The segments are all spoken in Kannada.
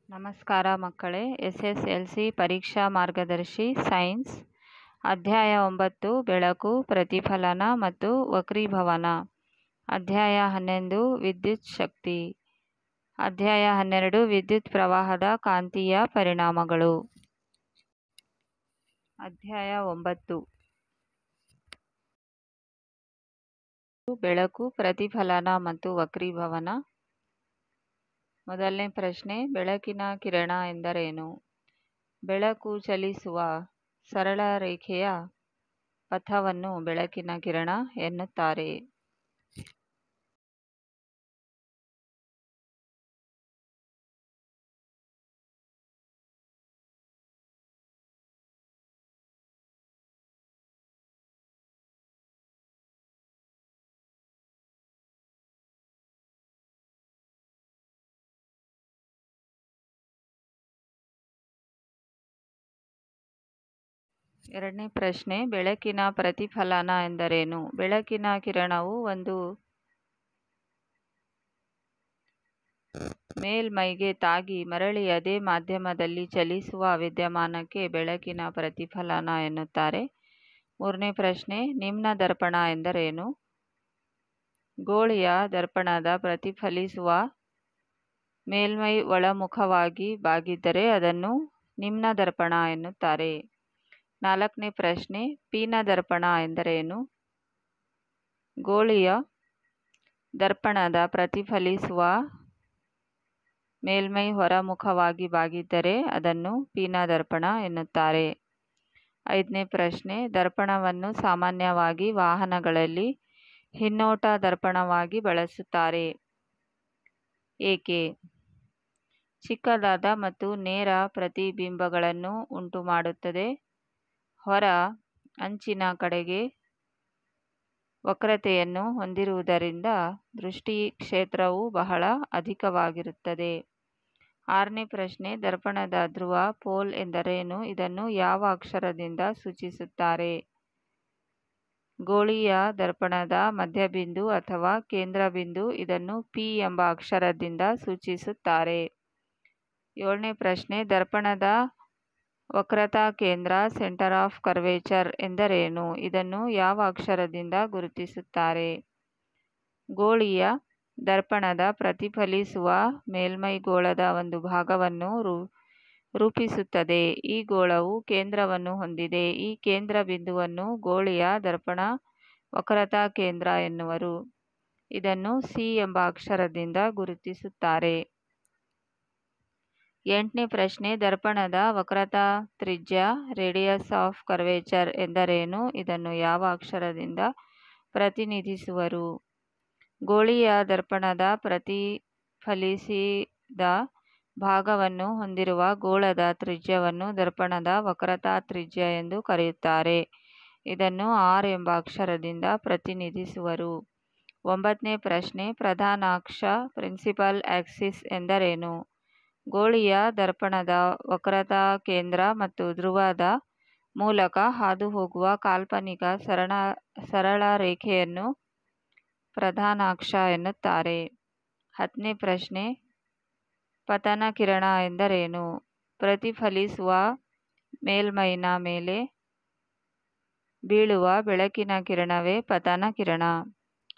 ನಮಸ್ಕಾರ ಮಕ್ಕಳೇ. SSLC ಪರೀಕ್ಷಾ ಮಾರ್ಗದರ್ಶಿ ಸೈನ್ಸ್ ಅಧ್ಯಾಯ 9 ಬೆಳಕು, ಪ್ರತಿಫಲನ ಮತ್ತು ವಕ್ರೀಭವನ. ಅಧ್ಯಾಯ 11 ವಿದ್ಯುತ್ ಶಕ್ತಿ. ಅಧ್ಯಾಯ 12 ವಿದ್ಯುತ್ ಪ್ರವಾಹದ ಕಾಂತೀಯ ಪರಿಣಾಮಗಳು. ಅಧ್ಯಾಯ 9 ಬೆಳಕು, ಪ್ರತಿಫಲನ ಮತ್ತು ವಕ್ರೀಭವನ. ಮೊದಲನೇ ಪ್ರಶ್ನೆ, ಬೆಳಕಿನ ಕಿರಣ ಎಂದರೇನು? ಬೆಳಕು ಚಲಿಸುವ ಸರಳ ರೇಖೆಯ ಪಥವನ್ನು ಬೆಳಕಿನ ಕಿರಣ ಎನ್ನುತ್ತಾರೆ. ಎರಡನೇ ಪ್ರಶ್ನೆ, ಬೆಳಕಿನ ಪ್ರತಿಫಲನ ಎಂದರೇನು? ಬೆಳಕಿನ ಕಿರಣವು ಒಂದು ಮೇಲ್ಮೈಗೆ ತಾಗಿ ಮರಳಿ ಅದೇ ಮಾಧ್ಯಮದಲ್ಲಿ ಚಲಿಸುವ ವಿದ್ಯಮಾನಕ್ಕೆ ಬೆಳಕಿನ ಪ್ರತಿಫಲನ ಎನ್ನುತ್ತಾರೆ. ಮೂರನೇ ಪ್ರಶ್ನೆ, ನಿಮ್ನ ದರ್ಪಣ ಎಂದರೇನು? ಗೋಳಿಯ ದರ್ಪಣದ ಪ್ರತಿಫಲಿಸುವ ಮೇಲ್ಮೈ ಒಳಮುಖವಾಗಿ ಬಾಗಿದ್ದರೆ ಅದನ್ನು ನಿಮ್ನ ದರ್ಪಣ ಎನ್ನುತ್ತಾರೆ. ನಾಲ್ಕನೇ ಪ್ರಶ್ನೆ, ಪೀನ ದರ್ಪಣ ಎಂದರೇನು? ಗೋಳಿಯ ದರ್ಪಣದ ಪ್ರತಿಫಲಿಸುವ ಮೇಲ್ಮೈ ಹೊರಮುಖವಾಗಿ ಬಾಗಿದ್ದರೆ ಅದನ್ನು ಪೀನ ದರ್ಪಣ ಎನ್ನುತ್ತಾರೆ. ಐದನೇ ಪ್ರಶ್ನೆ, ದರ್ಪಣವನ್ನು ಸಾಮಾನ್ಯವಾಗಿ ವಾಹನಗಳಲ್ಲಿ ಹಿನ್ನೋಟ ದರ್ಪಣವಾಗಿ ಬಳಸುತ್ತಾರೆ. ಏಕೆ? ಚಿಕ್ಕದಾದ ಮತ್ತು ನೇರ ಪ್ರತಿಬಿಂಬಗಳನ್ನು ಉಂಟುಮಾಡುತ್ತದೆ. ಹೊರ ಅಂಚಿನ ಕಡೆಗೆ ವಕ್ರತೆಯನ್ನು ಹೊಂದಿರುವುದರಿಂದ ದೃಷ್ಟಿ ಕ್ಷೇತ್ರವು ಬಹಳ ಅಧಿಕವಾಗಿರುತ್ತದೆ. ಆರನೇ ಪ್ರಶ್ನೆ, ದರ್ಪಣದ ಧ್ರುವ ಪೋಲ್ ಎಂದರೇನು? ಇದನ್ನು ಯಾವ ಅಕ್ಷರದಿಂದ ಸೂಚಿಸುತ್ತಾರೆ? ಗೋಳೀಯ ದರ್ಪಣದ ಮಧ್ಯಬಿಂದು ಅಥವಾ ಕೇಂದ್ರಬಿಂದು, ಇದನ್ನು P ಎಂಬ ಅಕ್ಷರದಿಂದ ಸೂಚಿಸುತ್ತಾರೆ. ಏಳನೇ ಪ್ರಶ್ನೆ, ದರ್ಪಣದ ವಕ್ರತಾ ಕೇಂದ್ರ ಸೆಂಟರ್ ಆಫ್ ಕರ್ವೇಚರ್ ಎಂದರೇನು? ಇದನ್ನು ಯಾವ ಅಕ್ಷರದಿಂದ ಗುರುತಿಸುತ್ತಾರೆ? ಗೋಳೀಯ ದರ್ಪಣದ ಪ್ರತಿಫಲಿಸುವ ಮೇಲ್ಮೈ ಗೋಳದ ಒಂದು ಭಾಗವನ್ನು ರೂಪಿಸುತ್ತದೆ. ಈ ಗೋಳವು ಕೇಂದ್ರವನ್ನು ಹೊಂದಿದೆ. ಈ ಕೇಂದ್ರ ಬಿಂದುವನ್ನು ಗೋಳೀಯ ದರ್ಪಣ ವಕ್ರತಾ ಕೇಂದ್ರ ಎನ್ನುವರು. ಇದನ್ನು C ಎಂಬ ಅಕ್ಷರದಿಂದ ಗುರುತಿಸುತ್ತಾರೆ. ಎಂಟನೇ ಪ್ರಶ್ನೆ, ದರ್ಪಣದ ವಕ್ರತಾ ತ್ರಿಜ್ಯ ರೇಡಿಯಸ್ ಆಫ್ ಕರ್ವೇಚರ್ ಎಂದರೇನು? ಇದನ್ನು ಯಾವ ಅಕ್ಷರದಿಂದ ಪ್ರತಿನಿಧಿಸುವರು? ಗೋಳೀಯ ದರ್ಪಣದ ಪ್ರತಿಫಲಿಸಿದ ಭಾಗವನ್ನು ಹೊಂದಿರುವ ಗೋಳದ ತ್ರಿಜ್ಯವನ್ನು ದರ್ಪಣದ ವಕ್ರತಾ ತ್ರಿಜ್ಯ ಎಂದು ಕರೆಯುತ್ತಾರೆ. ಇದನ್ನು R ಎಂಬ ಅಕ್ಷರದಿಂದ ಪ್ರತಿನಿಧಿಸುವರು. ಒಂಬತ್ತನೇ ಪ್ರಶ್ನೆ, ಪ್ರಧಾನ ಅಕ್ಷ ಪ್ರಿನ್ಸಿಪಲ್ ಆಕ್ಸಿಸ್ ಎಂದರೇನು? ಗೋಳೀಯ ದರ್ಪಣದ ವಕ್ರತಾ ಕೇಂದ್ರ ಮತ್ತು ಧ್ರುವದ ಮೂಲಕ ಹಾದುಹೋಗುವ ಕಾಲ್ಪನಿಕ ಸರಳ ರೇಖೆಯನ್ನು ಪ್ರಧಾನ ಅಕ್ಷ ಎನ್ನುತ್ತಾರೆ. ಹತ್ತನೇ ಪ್ರಶ್ನೆ, ಪತನ ಕಿರಣ ಎಂದರೇನು? ಪ್ರತಿಫಲಿಸುವ ಮೇಲ್ಮೈನ ಮೇಲೆ ಬೀಳುವ ಬೆಳಕಿನ ಕಿರಣವೇ ಪತನ ಕಿರಣ.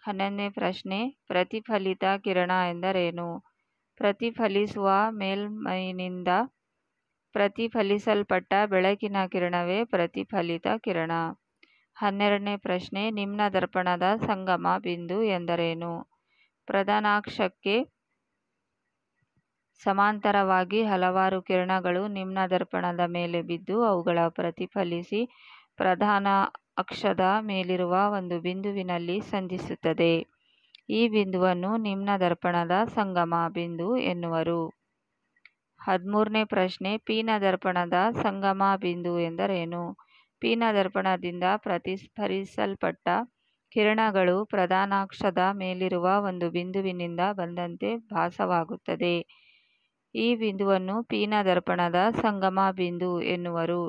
ಹನ್ನೊಂದನೇ ಪ್ರಶ್ನೆ, ಪ್ರತಿಫಲಿತ ಕಿರಣ ಎಂದರೇನು? ಪ್ರತಿಫಲಿಸುವ ಮೇಲ್ಮೈನಿಂದ ಪ್ರತಿಫಲಿಸಲ್ಪಟ್ಟ ಬೆಳಕಿನ ಕಿರಣವೇ ಪ್ರತಿಫಲಿತ ಕಿರಣ. ಹನ್ನೆರಡನೇ ಪ್ರಶ್ನೆ, ನಿಮ್ನ ದರ್ಪಣದ ಸಂಗಮ ಬಿಂದು ಎಂದರೇನು? ಪ್ರಧಾನಾಕ್ಷಕ್ಕೆ ಸಮಾಂತರವಾಗಿ ಹಲವಾರು ಕಿರಣಗಳು ನಿಮ್ನ ದರ್ಪಣದ ಮೇಲೆ ಬಿದ್ದು ಅವುಗಳ ಪ್ರತಿಫಲಿಸಿ ಪ್ರಧಾನ ಅಕ್ಷದ ಮೇಲಿರುವ ಒಂದು ಬಿಂದುವಿನಲ್ಲಿ ಸಂಧಿಸುತ್ತದೆ. ಈ ಬಿಂದುವನ್ನು ನಿಮ್ನ ದರ್ಪಣದ ಸಂಗಮ ಬಿಂದು ಎನ್ನುವರು. 13ನೇ ಪ್ರಶ್ನೆ, ಪೀನ ದರ್ಪಣದ ಸಂಗಮ ಬಿಂದು ಎಂದರೇನು? ಪೀನ ದರ್ಪಣದಿಂದ ಪ್ರತಿಫಲಿಸಲ್ಪಟ್ಟ ಕಿರಣಗಳು ಪ್ರಧಾನಾಕ್ಷದ ಮೇಲಿರುವ ಒಂದು ಬಿಂದುವಿನಿಂದ ಬಂದಂತೆ ಭಾಸವಾಗುತ್ತದೆ. ಈ ಬಿಂದುವನ್ನು ಪೀನ ದರ್ಪಣದ ಸಂಗಮ ಬಿಂದು ಎನ್ನುವರು.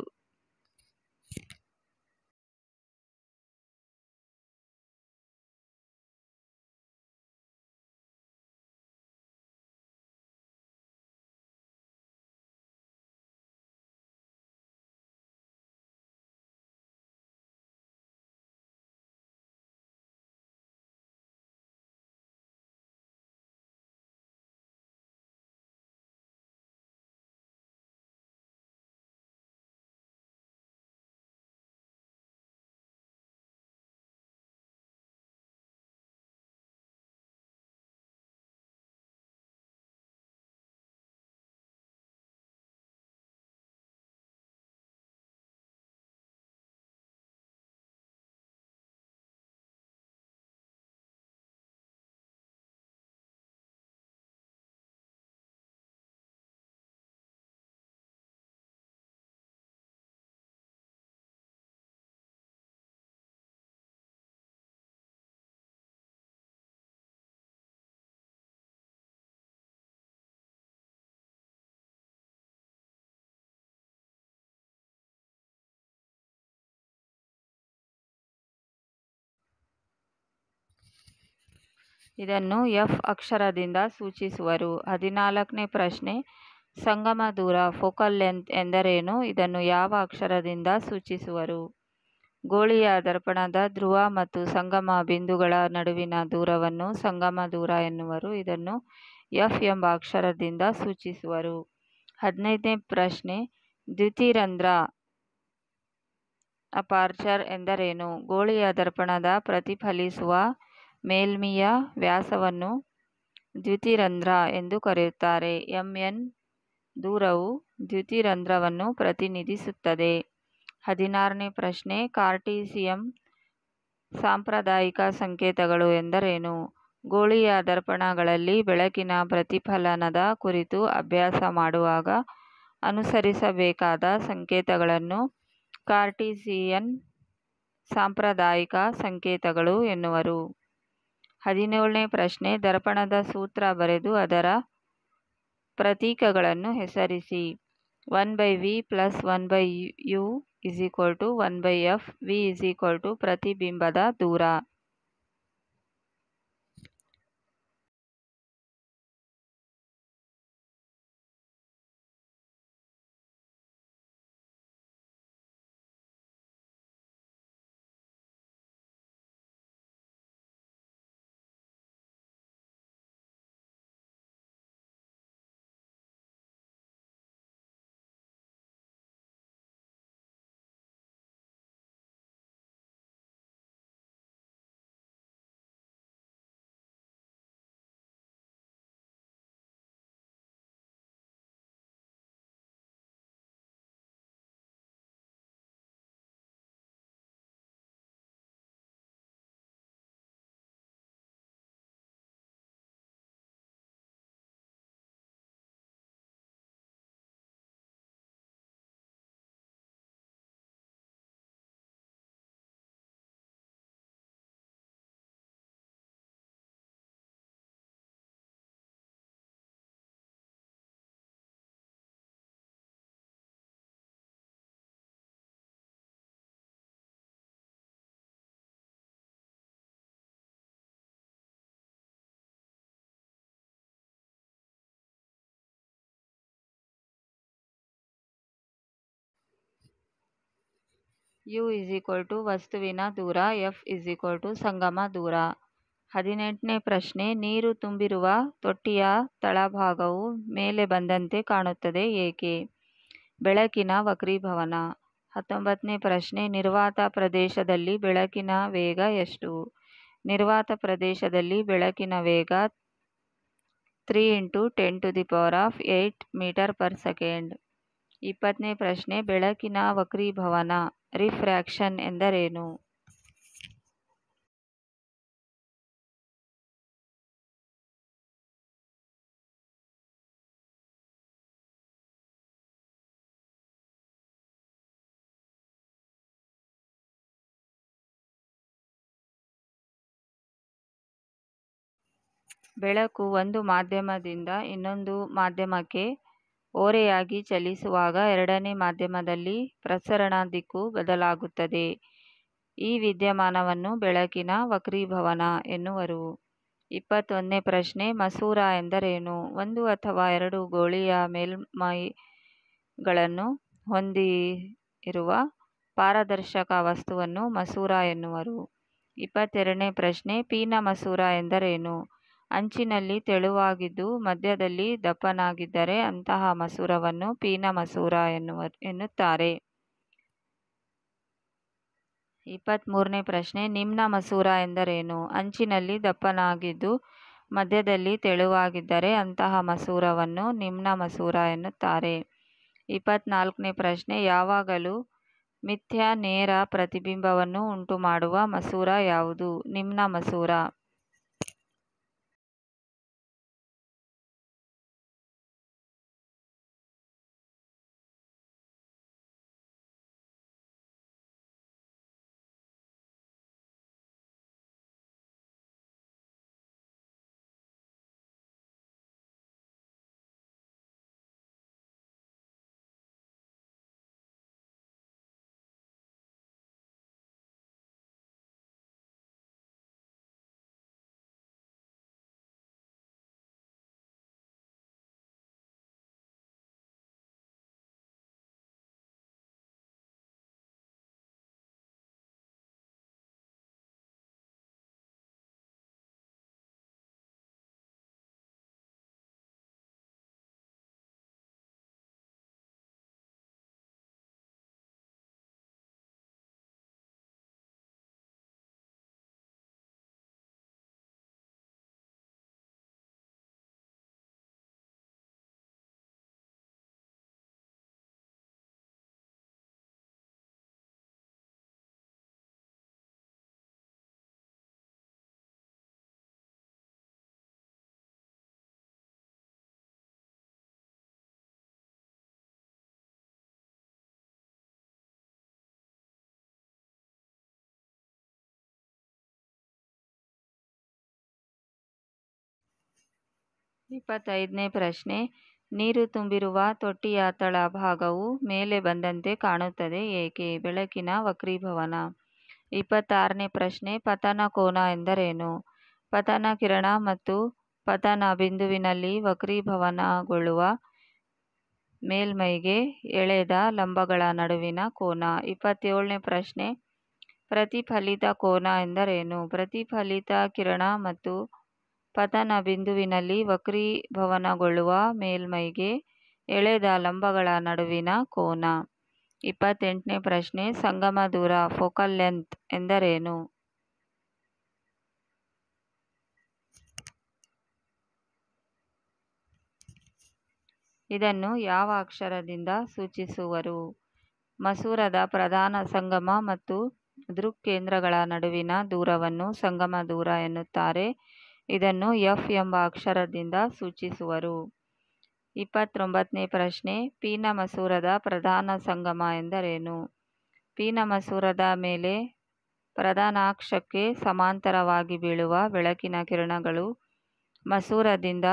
ಇದನ್ನು ಎಫ್ ಅಕ್ಷರದಿಂದ ಸೂಚಿಸುವರು. 14ನೇ ಪ್ರಶ್ನೆ, ಸಂಗಮ ದೂರ ಫೋಕಲ್ ಲೆಂತ್ ಎಂದರೇನು? ಇದನ್ನು ಯಾವ ಅಕ್ಷರದಿಂದ ಸೂಚಿಸುವರು? ಗೋಳೀಯ ದರ್ಪಣದ ಧ್ರುವ ಮತ್ತು ಸಂಗಮ ಬಿಂದುಗಳ ನಡುವಿನ ದೂರವನ್ನು ಸಂಗಮ ದೂರ ಎನ್ನುವರು. ಇದನ್ನು ಎಫ್ ಎಂಬ ಅಕ್ಷರದಿಂದ ಸೂಚಿಸುವರು. 15ನೇ ಪ್ರಶ್ನೆ, ದ್ಯುತಿರಂಧ್ರ ಅಪರ್ಚರ್ ಎಂದರೇನು? ಗೋಳೀಯ ದರ್ಪಣದ ಪ್ರತಿಫಲಿಸುವ ಮೇಲ್ಮೆಯ ವ್ಯಾಸವನ್ನು ದ್ಯುತಿರಂಧ್ರ ಎಂದು ಕರೆಯುತ್ತಾರೆ. ಎಂಎನ್ ದೂರವು ದ್ಯುತಿರಂಧ್ರವನ್ನು ಪ್ರತಿನಿಧಿಸುತ್ತದೆ. 16ನೇ ಪ್ರಶ್ನೆ, ಕಾರ್ಟೀಸಿಯನ್ ಸಾಂಪ್ರದಾಯಿಕ ಸಂಕೇತಗಳು ಎಂದರೇನು? ಗೋಳೀಯ ದರ್ಪಣಗಳಲ್ಲಿ ಬೆಳಕಿನ ಪ್ರತಿಫಲನದ ಕುರಿತು ಅಭ್ಯಾಸ ಮಾಡುವಾಗ ಅನುಸರಿಸಬೇಕಾದ ಸಂಕೇತಗಳನ್ನು ಕಾರ್ಟೀಸಿಯನ್ ಸಾಂಪ್ರದಾಯಿಕ ಸಂಕೇತಗಳು ಎನ್ನುವರು. 17ನೇ ಪ್ರಶ್ನೆ, ದರ್ಪಣದ ಸೂತ್ರ ಬರೆದು ಅದರ ಪ್ರತೀಕಗಳನ್ನು ಹೆಸರಿಸಿ. 1/v + 1/u = 1/f. v = ಪ್ರತಿಬಿಂಬದ ದೂರ. u = ವಸ್ತುವಿನ ದೂರ. f = ಸಂಗಮ ದೂರ. 18ನೇ ಪ್ರಶ್ನೆ, ನೀರು ತುಂಬಿರುವ ತೊಟ್ಟಿಯ ತಳಭಾಗವು ಮೇಲೆ ಬಂದಂತೆ ಕಾಣುತ್ತದೆ ಏಕೆ? ಬೆಳಕಿನ ವಕ್ರೀಭವನ. 19ನೇ ಪ್ರಶ್ನೆ, ನಿರ್ವಾತ ಪ್ರದೇಶದಲ್ಲಿ ಬೆಳಕಿನ ವೇಗ ಎಷ್ಟು? ನಿರ್ವಾತ ಪ್ರದೇಶದಲ್ಲಿ ಬೆಳಕಿನ ವೇಗ 3 × 10⁸ m/s. 20ನೇ ಪ್ರಶ್ನೆ, ಬೆಳಕಿನ ವಕ್ರೀಭವನ ರಿಫ್ರ್ಯಾಕ್ಷನ್ ಎಂದರೇನು? ಬೆಳಕು ಒಂದು ಮಾಧ್ಯಮದಿಂದ ಇನ್ನೊಂದು ಮಾಧ್ಯಮಕ್ಕೆ ಓರೆಯಾಗಿ ಚಲಿಸುವಾಗ ಎರಡನೇ ಮಾಧ್ಯಮದಲ್ಲಿ ಪ್ರಸರಣ ದಿಕ್ಕು ಬದಲಾಗುತ್ತದೆ. ಈ ವಿದ್ಯಮಾನವನ್ನು ಬೆಳಕಿನ ವಕ್ರೀಭವನ ಎನ್ನುವರು. 21ನೇ ಪ್ರಶ್ನೆ, ಮಸೂರ ಎಂದರೇನು? ಒಂದು ಅಥವಾ ಎರಡು ಗೋಳೀಯ ಮೇಲ್ಮೈಗಳನ್ನು ಹೊಂದಿರುವ ಪಾರದರ್ಶಕ ವಸ್ತುವನ್ನು ಮಸೂರ ಎನ್ನುವರು. 22ನೇ ಪ್ರಶ್ನೆ, ಪೀನ ಮಸೂರ ಎಂದರೇನು? ಅಂಚಿನಲ್ಲಿ ತೆಳುವಾಗಿದ್ದು ಮಧ್ಯದಲ್ಲಿ ದಪ್ಪನಾಗಿದ್ದರೆ ಅಂತಹ ಮಸೂರವನ್ನು ಪೀನ ಮಸೂರ ಎನ್ನುತ್ತಾರೆ. 23ನೇ ಪ್ರಶ್ನೆ, ನಿಮ್ನ ಮಸೂರ ಎಂದರೇನು? ಅಂಚಿನಲ್ಲಿ ದಪ್ಪನಾಗಿದ್ದು ಮಧ್ಯದಲ್ಲಿ ತೆಳುವಾಗಿದ್ದರೆ ಅಂತಹ ಮಸೂರವನ್ನು ನಿಮ್ನ ಮಸೂರ ಎನ್ನುತ್ತಾರೆ. 24ನೇ ಪ್ರಶ್ನೆ, ಯಾವಾಗಲೂ ಮಿಥ್ಯ ನೇರ ಪ್ರತಿಬಿಂಬವನ್ನು ಉಂಟುಮಾಡುವ ಮಸೂರ ಯಾವುದು? ನಿಮ್ನ ಮಸೂರ. 25ನೇ ಪ್ರಶ್ನೆ. ನೀರು ತುಂಬಿರುವ ತೊಟ್ಟಿಯ ತಳಭಾಗವು ಮೇಲೆ ಬಂದಂತೆ ಕಾಣುತ್ತದೆ ಏಕೆ? ಬೆಳಕಿನ ವಕ್ರೀಭವನ. 26ನೇ ಪ್ರಶ್ನೆ. ಪತನ ಕೋನ ಎಂದರೇನು? ಪತನ ಕಿರಣ ಮತ್ತು ಪತನ ಬಿಂದುವಿನಲ್ಲಿ ವಕ್ರೀಭವನಗೊಳ್ಳುವ ಮೇಲ್ಮೈಗೆ ಎಳೆದ ಲಂಬಗಳ ನಡುವಿನ ಕೋನ. 27ನೇ ಪ್ರಶ್ನೆ. ಪ್ರತಿಫಲಿತ ಕೋನ ಎಂದರೇನು? ಪ್ರತಿಫಲಿತ ಕಿರಣ ಮತ್ತು ಪತನ ಬಿಂದುವಿನಲ್ಲಿ ವಕ್ರೀಭವನಗೊಳ್ಳುವ ಮೇಲ್ಮೈಗೆ ಎಳೆದ ಲಂಬಗಳ ನಡುವಿನ ಕೋನ. 28ನೇ ಪ್ರಶ್ನೆ. ಸಂಗಮ ದೂರ ಫೋಕಲ್ ಲೆಂತ್ ಎಂದರೇನು? ಇದನ್ನು ಯಾವ ಅಕ್ಷರದಿಂದ ಸೂಚಿಸುವರು? ಮಸೂರದ ಪ್ರಧಾನ ಸಂಗಮ ಮತ್ತು ದೃಕ್ಕೇಂದ್ರಗಳ ನಡುವಿನ ದೂರವನ್ನು ಸಂಗಮ ದೂರ ಎನ್ನುತ್ತಾರೆ. ಇದನ್ನು ಎಫ್ ಎಂಬ ಅಕ್ಷರದಿಂದ ಸೂಚಿಸುವರು. 29ನೇ ಪ್ರಶ್ನೆ. ಪೀನ ಮಸೂರದ ಪ್ರಧಾನ ಸಂಗಮ ಎಂದರೇನು? ಪೀನ ಮಸೂರದ ಮೇಲೆ ಪ್ರಧಾನಾಕ್ಷಕ್ಕೆ ಸಮಾಂತರವಾಗಿ ಬೀಳುವ ಬೆಳಕಿನ ಕಿರಣಗಳು ಮಸೂರದಿಂದ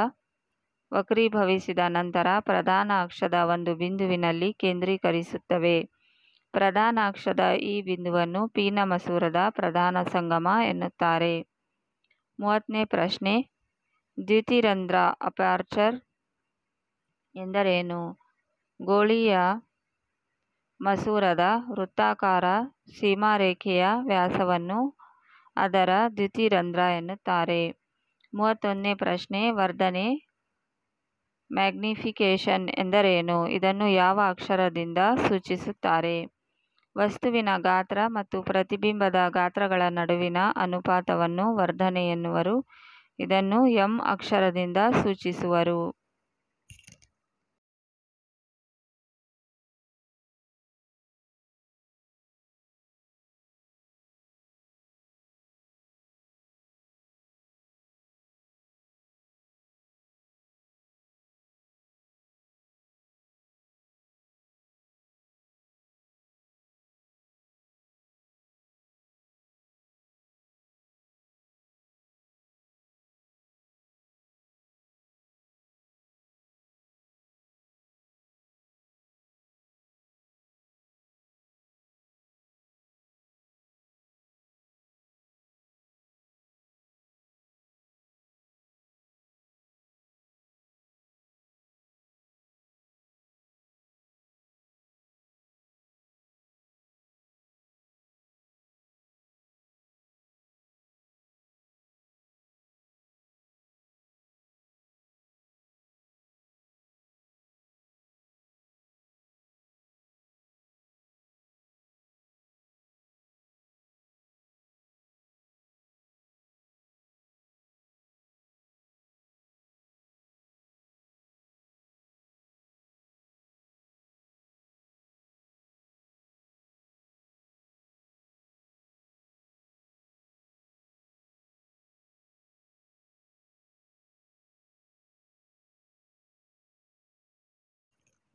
ವಕ್ರೀಭವಿಸಿದ ನಂತರ ಪ್ರಧಾನ ಅಕ್ಷದ ಒಂದು ಬಿಂದುವಿನಲ್ಲಿ ಕೇಂದ್ರೀಕರಿಸುತ್ತವೆ. ಪ್ರಧಾನ ಅಕ್ಷದ ಈ ಬಿಂದುವನ್ನು ಪೀನ ಮಸೂರದ ಪ್ರಧಾನ ಸಂಗಮ ಎನ್ನುತ್ತಾರೆ. 30ನೇ ಪ್ರಶ್ನೆ. ದ್ಯುತಿರಂಧ್ರ ಅಪರ್ಚರ್ ಎಂದರೇನು? ಗೋಳೀಯ ಮಸೂರದ ವೃತ್ತಾಕಾರ ಸೀಮಾರೇಖೆಯ ವ್ಯಾಸವನ್ನು ಅದರ ದ್ಯುತಿರಂಧ್ರ ಎನ್ನುತ್ತಾರೆ. 31ನೇ ಪ್ರಶ್ನೆ. ವರ್ಧನೆ ಮ್ಯಾಗ್ನಿಫಿಕೇಶನ್ ಎಂದರೇನು? ಇದನ್ನು ಯಾವ ಅಕ್ಷರದಿಂದ ಸೂಚಿಸುತ್ತಾರೆ? ವಸ್ತುವಿನ ಗಾತ್ರ ಮತ್ತು ಪ್ರತಿಬಿಂಬದ ಗಾತ್ರಗಳ ನಡುವಿನ ಅನುಪಾತವನ್ನು ವರ್ಧನೆ ಎನ್ನುವರು. ಇದನ್ನು ಎಂ ಅಕ್ಷರದಿಂದ ಸೂಚಿಸುವರು.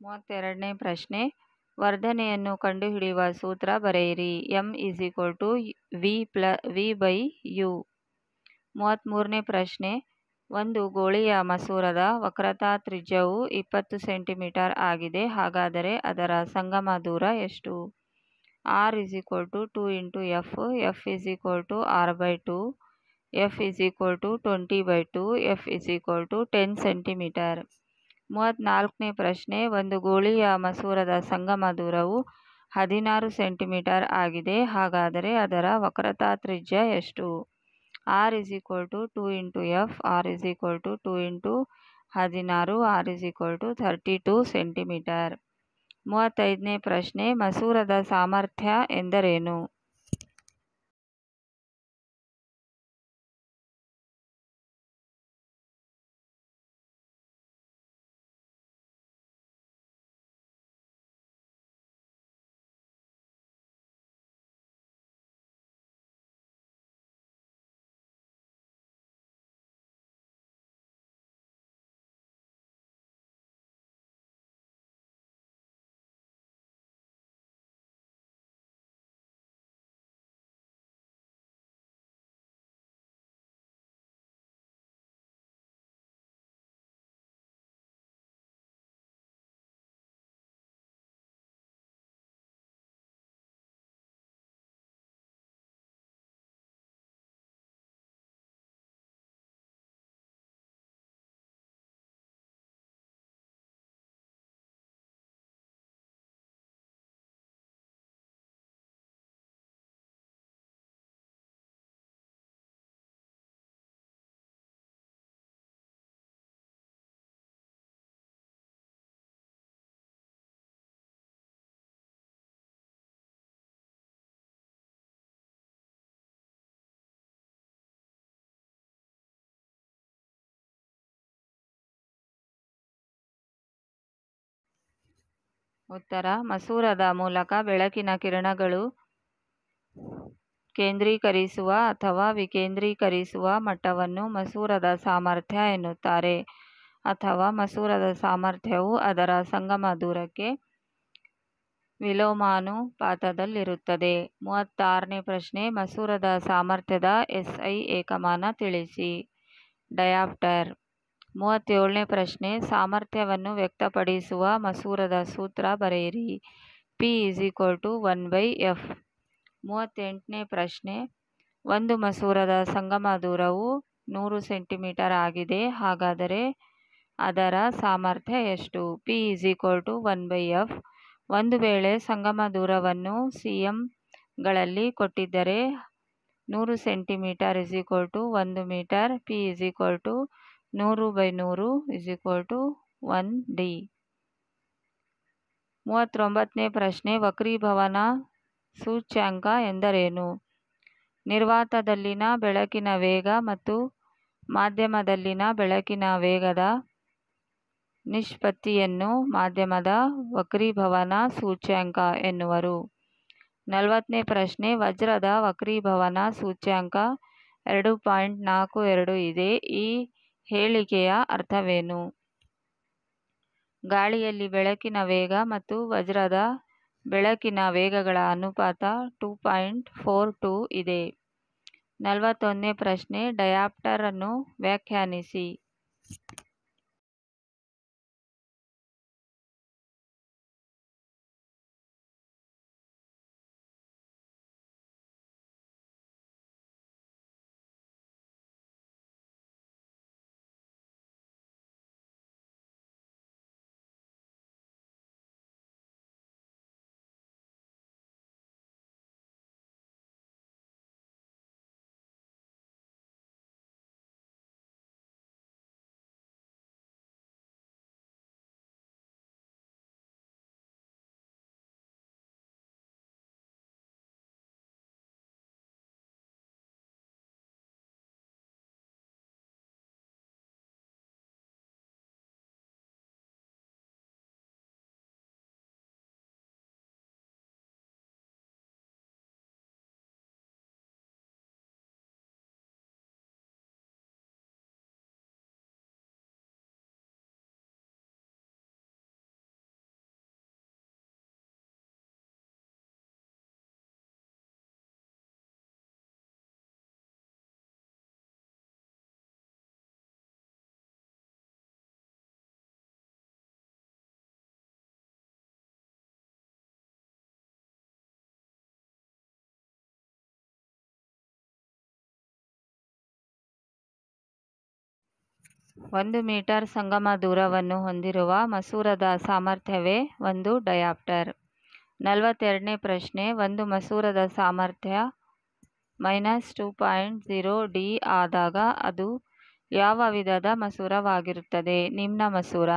ಮೂವತ್ತೆರಡನೇ ಪ್ರಶ್ನೆ. ವರ್ಧನೆಯನ್ನು ಕಂಡುಹಿಡಿಯುವ ಸೂತ್ರ ಬರೆಯಿರಿ. ಎಂ ವಿ/ಯು. 33ನೇ ಪ್ರಶ್ನೆ. ಒಂದು ಗೋಳೀಯ ಮಸೂರದ ವಕ್ರತಾ ತ್ರಿಜ್ಯವು 20 ಸೆಂಟಿಮೀಟರ್ ಆಗಿದೆ. ಹಾಗಾದರೆ ಅದರ ಸಂಗಮ ದೂರ ಎಷ್ಟು? r 2 × f. f r/2. f 20/2. f 10 centimetre. 34ನೇ ಪ್ರಶ್ನೆ. ಒಂದು ಗೋಳೀಯ ಮಸೂರದ ಸಂಗಮ ದೂರವು 16 ಸೆಂಟಿಮೀಟರ್ ಆಗಿದೆ. ಹಾಗಾದರೆ ಅದರ ವಕ್ರತಾ ತ್ರಿಜ್ಯ ಎಷ್ಟು? r 2 × f. r 2 × 16. r 32 centimetre. 35ನೇ ಪ್ರಶ್ನೆ. ಮಸೂರದ ಸಾಮರ್ಥ್ಯ ಎಂದರೇನು? ಉತ್ತರ: ಮಸೂರದ ಮೂಲಕ ಬೆಳಕಿನ ಕಿರಣಗಳು ಕೇಂದ್ರೀಕರಿಸುವ ಅಥವಾ ವಿಕೇಂದ್ರೀಕರಿಸುವ ಮಟ್ಟವನ್ನು ಮಸೂರದ ಸಾಮರ್ಥ್ಯ ಎನ್ನುತ್ತಾರೆ, ಅಥವಾ ಮಸೂರದ ಸಾಮರ್ಥ್ಯವು ಅದರ ಸಂಗಮ ದೂರಕ್ಕೆ ವಿಲೋಮಾನುಪಾತದಲ್ಲಿರುತ್ತದೆ. 36ನೇ ಪ್ರಶ್ನೆ, ಮಸೂರದ ಸಾಮರ್ಥ್ಯದ SI ಏಕಮಾನ ತಿಳಿಸಿ. ಡಯಾಪ್ಟರ್. 37ನೇ ಪ್ರಶ್ನೆ, ಸಾಮರ್ಥ್ಯವನ್ನು ವ್ಯಕ್ತಪಡಿಸುವ ಮಸೂರದ ಸೂತ್ರ ಬರೆಯಿರಿ. P = 1/f. 38ನೇ ಪ್ರಶ್ನೆ, ಒಂದು ಮಸೂರದ ಸಂಗಮ ದೂರವು 100 ಸೆಂಟಿಮೀಟರ್ ಆಗಿದೆ, ಹಾಗಾದರೆ ಅದರ ಸಾಮರ್ಥ್ಯ ಎಷ್ಟು? P = 1/f. ಒಂದು ವೇಳೆ ಸಂಗಮ ದೂರವನ್ನು cm ಗಳಲ್ಲಿ ಕೊಟ್ಟಿದ್ದರೆ 100 ಸೆಂಟಿಮೀಟರ್ = 1 ಮೀಟರ್. P = 100/100 1 d. 39ನೇ ಪ್ರಶ್ನೆ, ವಕ್ರೀಭವನ ಸೂಚ್ಯಂಕ ಎಂದರೇನು? ನಿರ್ವಾತದಲ್ಲಿನ ಬೆಳಕಿನ ವೇಗ ಮತ್ತು ಮಾಧ್ಯಮದಲ್ಲಿನ ಬೆಳಕಿನ ವೇಗದ ನಿಷ್ಪತ್ತಿಯನ್ನು ಮಾಧ್ಯಮದ ವಕ್ರೀಭವನ ಸೂಚ್ಯಂಕ ಎನ್ನುವರು. 40ನೇ ಪ್ರಶ್ನೆ, ವಜ್ರದ ವಕ್ರೀಭವನ ಸೂಚ್ಯಂಕ 2.42 ಇದೆ. ಈ ಹೇಳಿಕೆಯ ಅರ್ಥವೇನು? ಗಾಳಿಯಲ್ಲಿ ಬೆಳಕಿನ ವೇಗ ಮತ್ತು ವಜ್ರದ ಬೆಳಕಿನ ವೇಗಗಳ ಅನುಪಾತ 2.42 ಇದೆ. 41ನೇ ಪ್ರಶ್ನೆ, ಡಯಾಪ್ಟರ್ ಅನ್ನು ವ್ಯಾಖ್ಯಾನಿಸಿ. ಒಂದು ಮೀಟರ್ ಸಂಗಮ ದೂರವನ್ನು ಹೊಂದಿರುವ ಮಸೂರದ ಸಾಮರ್ಥ್ಯವೇ ಒಂದು ಡಯಾಪ್ಟರ್. 42ನೇ ಪ್ರಶ್ನೆ, ಒಂದು ಮಸೂರದ ಸಾಮರ್ಥ್ಯ -2.0 d ಆದಾಗ ಅದು ಯಾವ ವಿಧದ ಮಸೂರವಾಗಿರುತ್ತದೆ? ನಿಮ್ನ ಮಸೂರ.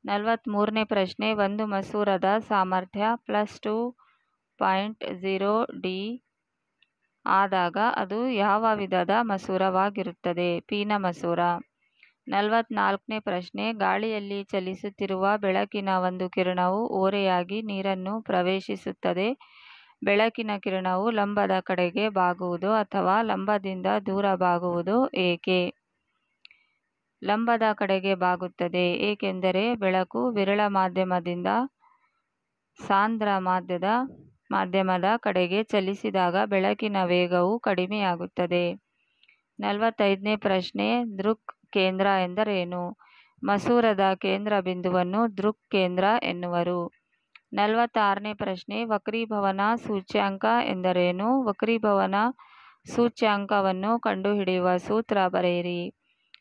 43ನೇ ಪ್ರಶ್ನೆ, ಒಂದು ಮಸೂರದ ಸಾಮರ್ಥ್ಯ +2.0 d ಆದಾಗ ಅದು ಯಾವ ವಿಧದ ಮಸೂರವಾಗಿರುತ್ತದೆ? ಪೀನ ಮಸೂರ. 44ನೇ ಪ್ರಶ್ನೆ, ಗಾಳಿಯಲ್ಲಿ ಚಲಿಸುತ್ತಿರುವ ಬೆಳಕಿನ ಒಂದು ಕಿರಣವು ಓರೆಯಾಗಿ ನೀರನ್ನು ಪ್ರವೇಶಿಸುತ್ತದೆ. ಬೆಳಕಿನ ಕಿರಣವು ಲಂಬದ ಕಡೆಗೆ ಬಾಗುವುದು ಅಥವಾ ಲಂಬದಿಂದ ದೂರ ಬಾಗುವುದು ಏಕೆ? ಲಂಬದ ಕಡೆಗೆ ಬಾಗುತ್ತದೆ, ಏಕೆಂದರೆ ಬೆಳಕು ವಿರಳ ಮಾಧ್ಯಮದಿಂದ ಸಾಂದ್ರ ಮಾಧ್ಯಮದ ಕಡೆಗೆ ಚಲಿಸಿದಾಗ ಬೆಳಕಿನ ವೇಗವು ಕಡಿಮೆಯಾಗುತ್ತದೆ. 45ನೇ ಪ್ರಶ್ನೆ, ದೃಕ್ ಕೇಂದ್ರ ಎಂದರೇನು? ಮಸೂರದ ಕೇಂದ್ರ ಬಿಂದುವನ್ನು ದೃಕ್ ಕೇಂದ್ರ ಎನ್ನುವರು. 46ನೇ ಪ್ರಶ್ನೆ, ವಕ್ರೀಭವನ ಸೂಚ್ಯಂಕ ಎಂದರೇನು? ವಕ್ರೀಭವನ ಸೂಚ್ಯಂಕವನ್ನು ಕಂಡುಹಿಡಿಯುವ ಸೂತ್ರ ಬರೆಯಿರಿ.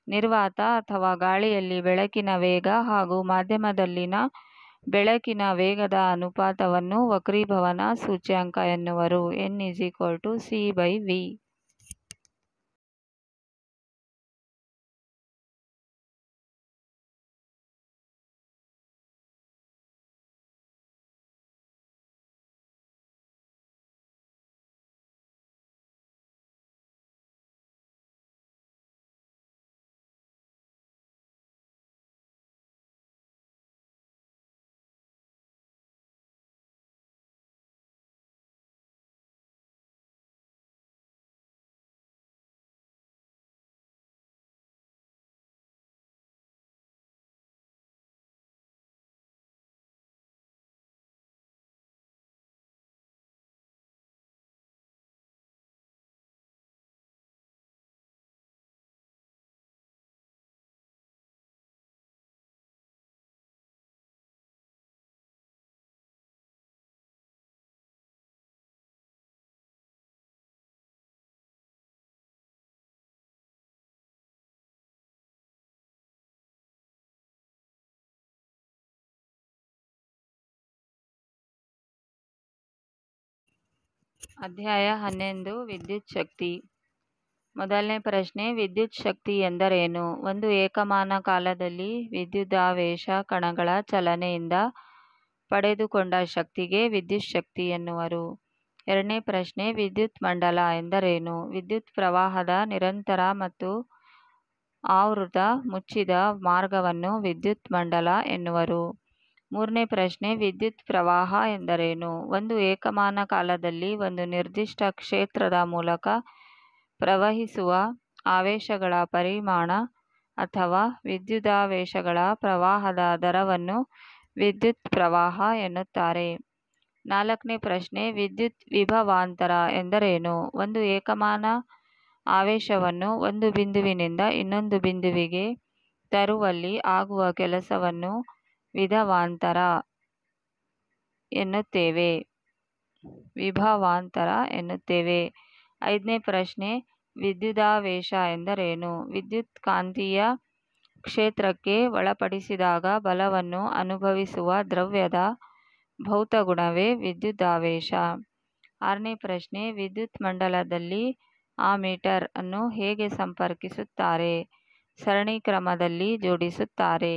ನಿರ್ವಾತ ಅಥವಾ ಗಾಳಿಯಲ್ಲಿ ಬೆಳಕಿನ ವೇಗ ಹಾಗೂ ಮಾಧ್ಯಮದಲ್ಲಿನ ಬೆಳಕಿನ ವೇಗದ ಅನುಪಾತವನ್ನು ವಕ್ರೀಭವನ ಸೂಚ್ಯಂಕ ಎನ್ನುವರು. n = c/v. ಅಧ್ಯಾಯ 11 ವಿದ್ಯುತ್ ಶಕ್ತಿ. ಮೊದಲನೇ ಪ್ರಶ್ನೆ, ವಿದ್ಯುತ್ ಶಕ್ತಿ ಎಂದರೇನು? ಒಂದು ಏಕಮಾನ ಕಾಲದಲ್ಲಿ ವಿದ್ಯುದಾವೇಶ ಕಣಗಳ ಚಲನೆಯಿಂದ ಪಡೆದುಕೊಂಡ ಶಕ್ತಿಗೆ ವಿದ್ಯುತ್ ಶಕ್ತಿ ಎನ್ನುವರು. ಎರಡನೇ ಪ್ರಶ್ನೆ, ವಿದ್ಯುತ್ ಮಂಡಲ ಎಂದರೇನು? ವಿದ್ಯುತ್ ಪ್ರವಾಹದ ನಿರಂತರ ಮತ್ತು ಆವೃತ ಮುಚ್ಚಿದ ಮಾರ್ಗವನ್ನು ವಿದ್ಯುತ್ ಮಂಡಲ ಎನ್ನುವರು. ಮೂರನೇ ಪ್ರಶ್ನೆ, ವಿದ್ಯುತ್ ಪ್ರವಾಹ ಎಂದರೇನು? ಒಂದು ಏಕಮಾನ ಕಾಲದಲ್ಲಿ ಒಂದು ನಿರ್ದಿಷ್ಟ ಕ್ಷೇತ್ರದ ಮೂಲಕ ಪ್ರವಹಿಸುವ ಆವೇಶಗಳ ಪರಿಮಾಣ ಅಥವಾ ವಿದ್ಯುದಾವೇಶಗಳ ಪ್ರವಾಹದ ದರವನ್ನು ವಿದ್ಯುತ್ ಪ್ರವಾಹ ಎನ್ನುತ್ತಾರೆ. ನಾಲ್ಕನೇ ಪ್ರಶ್ನೆ, ವಿದ್ಯುತ್ ವಿಭವಾಂತರ ಎಂದರೇನು? ಒಂದು ಏಕಮಾನ ಆವೇಶವನ್ನು ಒಂದು ಬಿಂದುವಿನಿಂದ ಇನ್ನೊಂದು ಬಿಂದುವಿಗೆ ತರುವಲ್ಲಿ ಆಗುವ ಕೆಲಸವನ್ನು ವಿಭವಾಂತರ ಎನ್ನುತ್ತೇವೆ. ಐದನೇ ಪ್ರಶ್ನೆ, ವಿದ್ಯುದಾವೇಶ ಎಂದರೇನು? ವಿದ್ಯುತ್ ಕಾಂತೀಯ ಕ್ಷೇತ್ರಕ್ಕೆ ಒಳಪಡಿಸಿದಾಗ ಬಲವನ್ನು ಅನುಭವಿಸುವ ದ್ರವ್ಯದ ಭೌತಗುಣವೇ ವಿದ್ಯುದಾವೇಶ. ಆರನೇ ಪ್ರಶ್ನೆ, ವಿದ್ಯುತ್ ಮಂಡಲದಲ್ಲಿ ಆಮ್ಮೀಟರ್ ಅನ್ನು ಹೇಗೆ ಸಂಪರ್ಕಿಸುತ್ತಾರೆ? ಸರಣಿ ಕ್ರಮದಲ್ಲಿ ಜೋಡಿಸುತ್ತಾರೆ.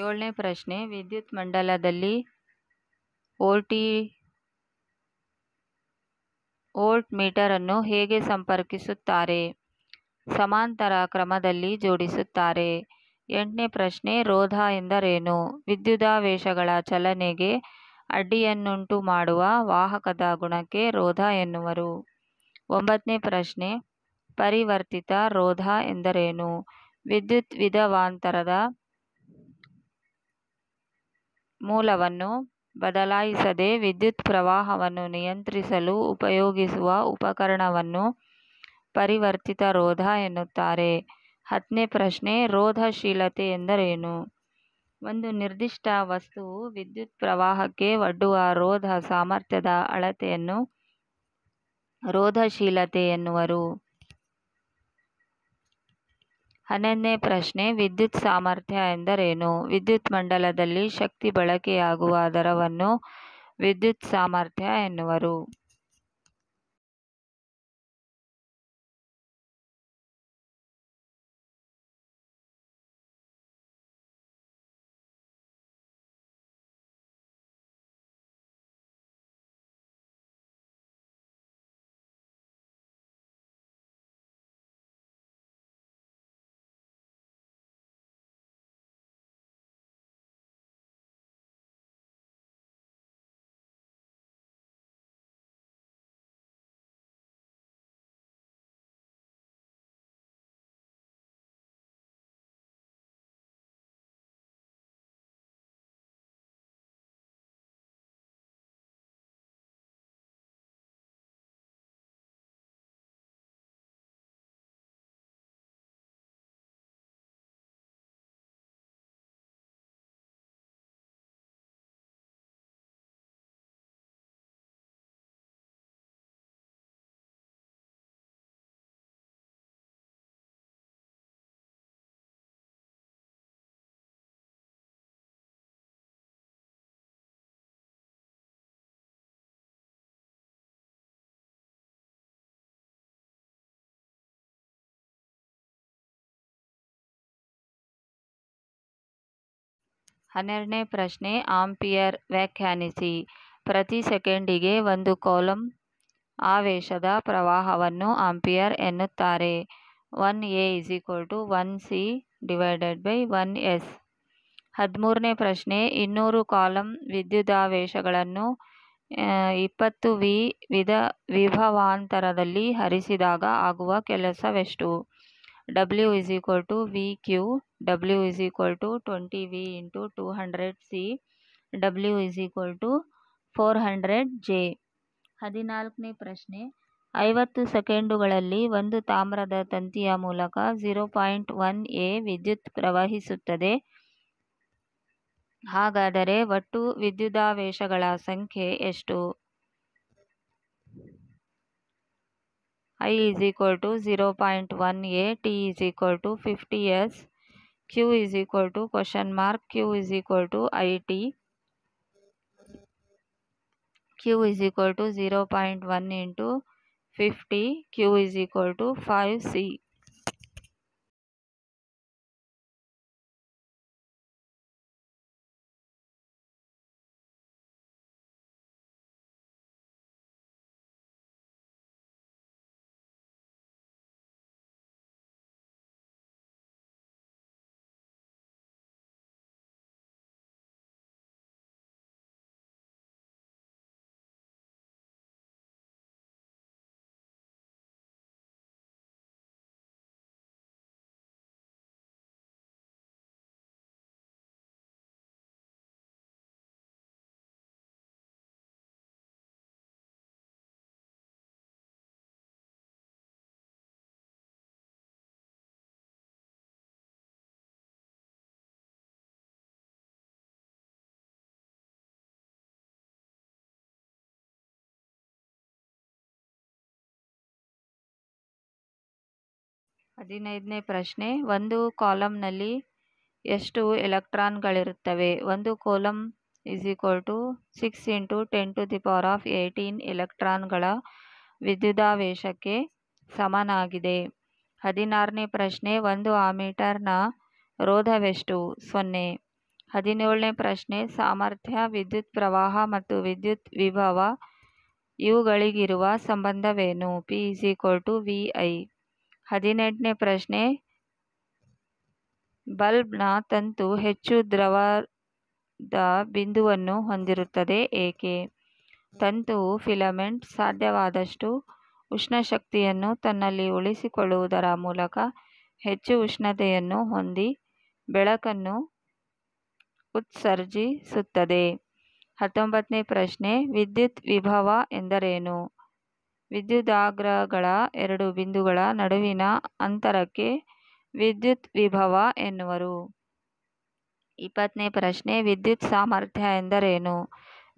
ಏಳನೇ ಪ್ರಶ್ನೆ, ವಿದ್ಯುತ್ ಮಂಡಲದಲ್ಲಿ ವೋಲ್ಟ್ ಮೀಟರ್ ಅನ್ನು ಹೇಗೆ ಸಂಪರ್ಕಿಸುತ್ತಾರೆ? ಸಮಾಂತರ ಕ್ರಮದಲ್ಲಿ ಜೋಡಿಸುತ್ತಾರೆ. ಎಂಟನೇ ಪ್ರಶ್ನೆ, ರೋಧ ಎಂದರೇನು? ವಿದ್ಯುದಾವೇಶಗಳ ಚಲನೆಗೆ ಅಡ್ಡಿಯನ್ನುಂಟು ಮಾಡುವ ವಾಹಕದ ಗುಣಕ್ಕೆ ರೋಧ ಎನ್ನುವರು. ಒಂಬತ್ತನೇ ಪ್ರಶ್ನೆ, ಪರಿವರ್ತಿತ ರೋಧ ಎಂದರೇನು? ವಿದ್ಯುತ್ ವಿಭವಾಂತರದ ಮೂಲವನ್ನು ಬದಲಾಯಿಸದೆ ವಿದ್ಯುತ್ ಪ್ರವಾಹವನ್ನು ನಿಯಂತ್ರಿಸಲು ಉಪಯೋಗಿಸುವ ಉಪಕರಣವನ್ನು ಪರಿವರ್ತಿತ ರೋಧ ಎನ್ನುತ್ತಾರೆ. ಹತ್ತನೇ ಪ್ರಶ್ನೆ, ರೋಧಶೀಲತೆ ಎಂದರೇನು? ಒಂದು ನಿರ್ದಿಷ್ಟ ವಸ್ತುವು ವಿದ್ಯುತ್ ಪ್ರವಾಹಕ್ಕೆ ಒಡ್ಡುವ ರೋಧ ಸಾಮರ್ಥ್ಯದ ಅಳತೆಯನ್ನು ರೋಧಶೀಲತೆ ಎನ್ನುವರು. ಹನ್ನೊಂದನೇ ಪ್ರಶ್ನೆ, ವಿದ್ಯುತ್ ಸಾಮರ್ಥ್ಯ ಎಂದರೇನು? ವಿದ್ಯುತ್ ಮಂಡಲದಲ್ಲಿ ಶಕ್ತಿ ಬಳಕೆಯಾಗುವ ದರವನ್ನು ವಿದ್ಯುತ್ ಸಾಮರ್ಥ್ಯ ಎನ್ನುವರು. 12ನೇ ಪ್ರಶ್ನೆ ಆಂಪಿಯರ್ ವ್ಯಾಖ್ಯಾನಿಸಿ. ಪ್ರತಿ ಸೆಕೆಂಡಿಗೆ 1 ಕೂಲಂಬ್ ಆವೇಶದ ಪ್ರವಾಹವನ್ನು ಆಂಪಿಯರ್ ಎನ್ನುತ್ತಾರೆ. 1A = 1C/1S. 13ನೇ ಪ್ರಶ್ನೆ 200 ಕೂಲಂಬ್ ವಿದ್ಯುದಾವೇಶಗಳನ್ನು 20V ವಿಭವಾಂತರದಲ್ಲಿ ಹರಿಸಿದಾಗ ಆಗುವ ಕೆಲಸವೆಷ್ಟು? W = VQ. W = 20V × 200C. W = 400J. 14ನೇ ಪ್ರಶ್ನೆ 50 ಸೆಕೆಂಡುಗಳಲ್ಲಿ ಒಂದು ತಾಮ್ರದ ತಂತಿಯ ಮೂಲಕ 0.1A ವಿದ್ಯುತ್ ಪ್ರವಹಿಸುತ್ತದೆ. ಹಾಗಾದರೆ ಒಟ್ಟು ವಿದ್ಯುದಾವೇಶಗಳ ಸಂಖ್ಯೆ ಎಷ್ಟು? I = 0.1A. T = 50S. Q = Q IT. Q = 0.1 × 50. Q = 5C. ಹದಿನೈದನೇ ಪ್ರಶ್ನೆ ಒಂದು ಕಾಲಂನಲ್ಲಿ ಎಷ್ಟು ಎಲೆಕ್ಟ್ರಾನ್ಗಳಿರುತ್ತವೆ? ಒಂದು ಕೂಲಂಬ್ = 6 × 1018 ಎಲೆಕ್ಟ್ರಾನ್ಗಳ ವಿದ್ಯುದಾವೇಶಕ್ಕೆ ಸಮನಾಗಿದೆ. 16ನೇ ಪ್ರಶ್ನೆ 1 ಆಮೀಟರ್ನ ರೋಧವೆಷ್ಟು? 0. 17ನೇ ಪ್ರಶ್ನೆ ಸಾಮರ್ಥ್ಯ, ವಿದ್ಯುತ್ ಪ್ರವಾಹ ಮತ್ತು ವಿದ್ಯುತ್ ವಿಭವ ಇವುಗಳಿಗಿರುವ ಸಂಬಂಧವೇನು? P = VI. 18ನೇ ಪ್ರಶ್ನೆ ಬಲ್ಬ್ನ ತಂತು ಹೆಚ್ಚು ದ್ರವದ ಬಿಂದುವನ್ನು ಹೊಂದಿರುತ್ತದೆ ಏಕೆ? ತಂತುವು ಫಿಲಮೆಂಟ್ ಸಾಧ್ಯವಾದಷ್ಟು ಉಷ್ಣಶಕ್ತಿಯನ್ನು ತನ್ನಲ್ಲಿ ಉಳಿಸಿಕೊಳ್ಳುವುದರ ಮೂಲಕ ಹೆಚ್ಚು ಉಷ್ಣತೆಯನ್ನು ಹೊಂದಿ ಬೆಳಕನ್ನು ಉತ್ಸರ್ಜಿಸುತ್ತದೆ. 19ನೇ ಪ್ರಶ್ನೆ ವಿದ್ಯುತ್ ವಿಭವ ಎಂದರೇನು? ವಿದ್ಯುದಾಗ್ರಗಳ ಎರಡು ಬಿಂದುಗಳ ನಡುವಿನ ಅಂತರಕ್ಕೆ ವಿದ್ಯುತ್ ವಿಭವ ಎನ್ನುವರು. 20ನೇ ಪ್ರಶ್ನೆ ವಿದ್ಯುತ್ ಸಾಮರ್ಥ್ಯ ಎಂದರೇನು?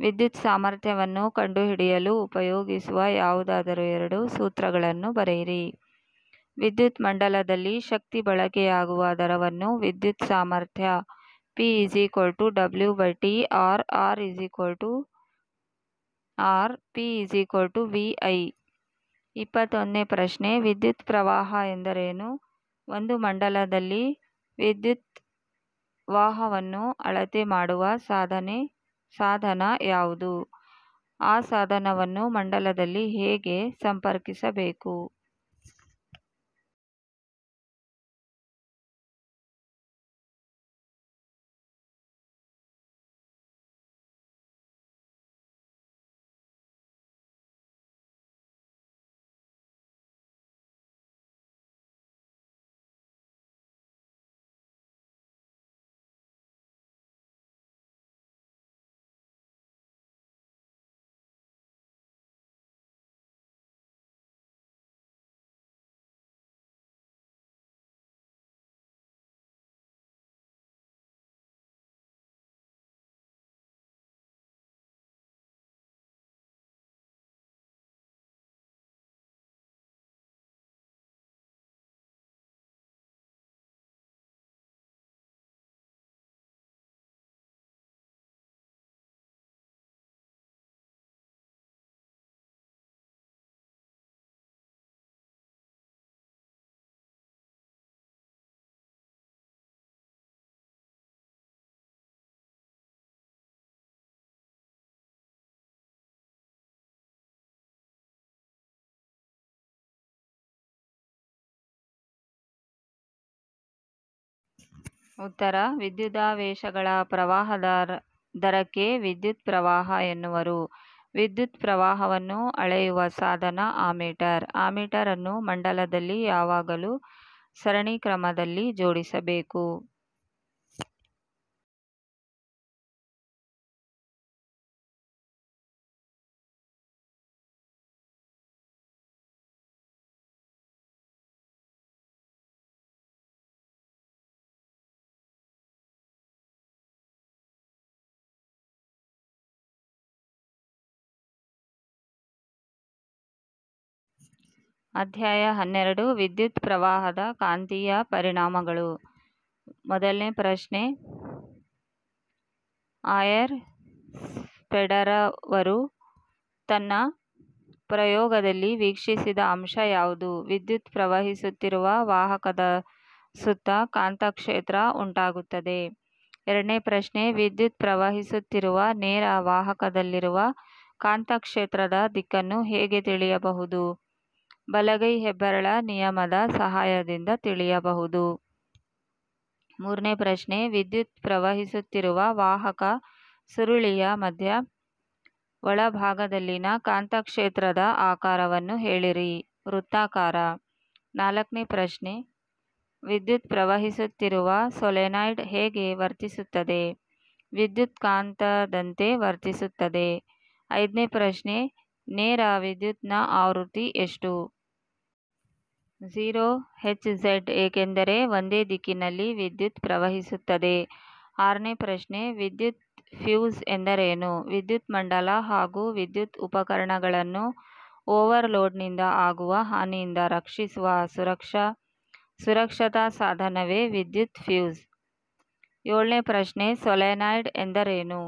ವಿದ್ಯುತ್ ಸಾಮರ್ಥ್ಯವನ್ನು ಕಂಡುಹಿಡಿಯಲು ಉಪಯೋಗಿಸುವ ಯಾವುದಾದರೂ ಎರಡು ಸೂತ್ರಗಳನ್ನು ಬರೆಯಿರಿ. ವಿದ್ಯುತ್ ಮಂಡಲದಲ್ಲಿ ಶಕ್ತಿ ಬಳಕೆಯಾಗುವ ದರವನ್ನು ವಿದ್ಯುತ್ ಸಾಮರ್ಥ್ಯ P = W/T or R P = VI. 21ನೇ ಪ್ರಶ್ನೆ ವಿದ್ಯುತ್ ಪ್ರವಾಹ ಎಂದರೇನು? ಒಂದು ಮಂಡಲದಲ್ಲಿ ವಿದ್ಯುತ್ ವಾಹವನ್ನು ಅಳತೆ ಮಾಡುವ ಸಾಧನ ಯಾವುದು? ಆ ಸಾಧನವನ್ನು ಮಂಡಲದಲ್ಲಿ ಹೇಗೆ ಸಂಪರ್ಕಿಸಬೇಕು? ಉತ್ತರ ವಿದ್ಯುದಾವೇಶಗಳ ಪ್ರವಾಹದ ದರಕ್ಕೆ ವಿದ್ಯುತ್ ಪ್ರವಾಹ ಎನ್ನುವರು. ವಿದ್ಯುತ್ ಪ್ರವಾಹವನ್ನು ಅಳೆಯುವ ಸಾಧನ ಆಮೀಟರ್. ಆಮೀಟರ್ ಅನ್ನು ಮಂಡಲದಲ್ಲಿ ಯಾವಾಗಲೂ ಸರಣಿ ಕ್ರಮದಲ್ಲಿ ಜೋಡಿಸಬೇಕು. ಅಧ್ಯಾಯ 12 ವಿದ್ಯುತ್ ಪ್ರವಾಹದ ಕಾಂತೀಯ ಪರಿಣಾಮಗಳು. ಮೊದಲನೇ ಪ್ರಶ್ನೆ, ಆಯರ್ ಸ್ಪೆಡರವರು ತನ್ನ ಪ್ರಯೋಗದಲ್ಲಿ ವೀಕ್ಷಿಸಿದ ಅಂಶ ಯಾವುದು? ವಿದ್ಯುತ್ ಪ್ರವಹಿಸುತ್ತಿರುವ ವಾಹಕದ ಸುತ್ತ ಕಾಂತಕ್ಷೇತ್ರ ಉಂಟಾಗುತ್ತದೆ. ಎರಡನೇ ಪ್ರಶ್ನೆ, ವಿದ್ಯುತ್ ಪ್ರವಹಿಸುತ್ತಿರುವ ನೇರ ವಾಹಕದಲ್ಲಿರುವ ಕಾಂತಕ್ಷೇತ್ರದ ದಿಕ್ಕನ್ನು ಹೇಗೆ ತಿಳಿಯಬಹುದು? ಬಲಗೈ ಹೆಬ್ಬೆರಳ ನಿಯಮದ ಸಹಾಯದಿಂದ ತಿಳಿಯಬಹುದು. ಮೂರನೇ ಪ್ರಶ್ನೆ, ವಿದ್ಯುತ್ ಪ್ರವಹಿಸುತ್ತಿರುವ ವಾಹಕ ಸುರುಳಿಯ ಮಧ್ಯ ಒಳಭಾಗದಲ್ಲಿನ ಕಾಂತಕ್ಷೇತ್ರದ ಆಕಾರವನ್ನು ಹೇಳಿರಿ. ವೃತ್ತಾಕಾರ. ನಾಲ್ಕನೇ ಪ್ರಶ್ನೆ, ವಿದ್ಯುತ್ ಪ್ರವಹಿಸುತ್ತಿರುವ ಸೊಲೆನಾಯ್ಡ್ ಹೇಗೆ ವರ್ತಿಸುತ್ತದೆ? ವಿದ್ಯುತ್ಕಾಂತದಂತೆ ವರ್ತಿಸುತ್ತದೆ. ಐದನೇ ಪ್ರಶ್ನೆ, ನೇರ ವಿದ್ಯುತ್ನ ಆವೃತ್ತಿ ಎಷ್ಟು? 0 Hz, ಏಕೆಂದರೆ ಒಂದೇ ದಿಕ್ಕಿನಲ್ಲಿ ವಿದ್ಯುತ್ ಪ್ರವಹಿಸುತ್ತದೆ. ಆರನೇ ಪ್ರಶ್ನೆ, ವಿದ್ಯುತ್ ಫ್ಯೂಸ್ ಎಂದರೇನು? ವಿದ್ಯುತ್ ಮಂಡಲ ಹಾಗೂ ವಿದ್ಯುತ್ ಉಪಕರಣಗಳನ್ನು ಓವರ್ಲೋಡ್ನಿಂದ ಆಗುವ ಹಾನಿಯಿಂದ ರಕ್ಷಿಸುವ ಸುರಕ್ಷತಾ ಸಾಧನವೇ ವಿದ್ಯುತ್ ಫ್ಯೂಸ್. ಏಳನೇ ಪ್ರಶ್ನೆ, ಸೊಲೆನಾಯ್ಡ್ ಎಂದರೇನು?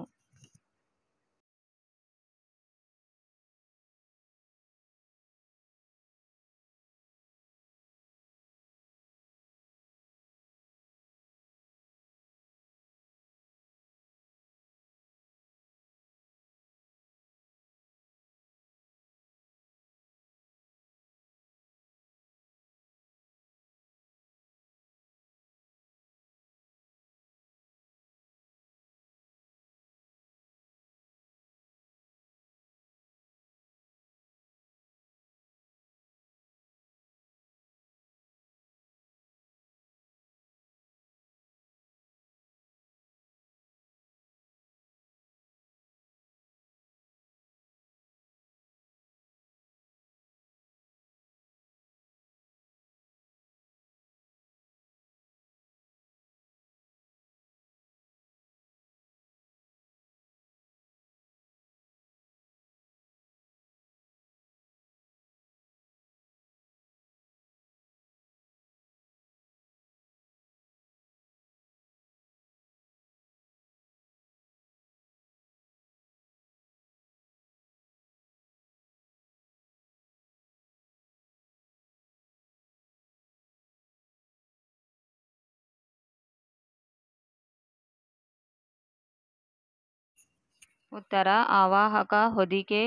ಉತ್ತರ, ಅವಾಹಕ ಹೊದಿಕೆ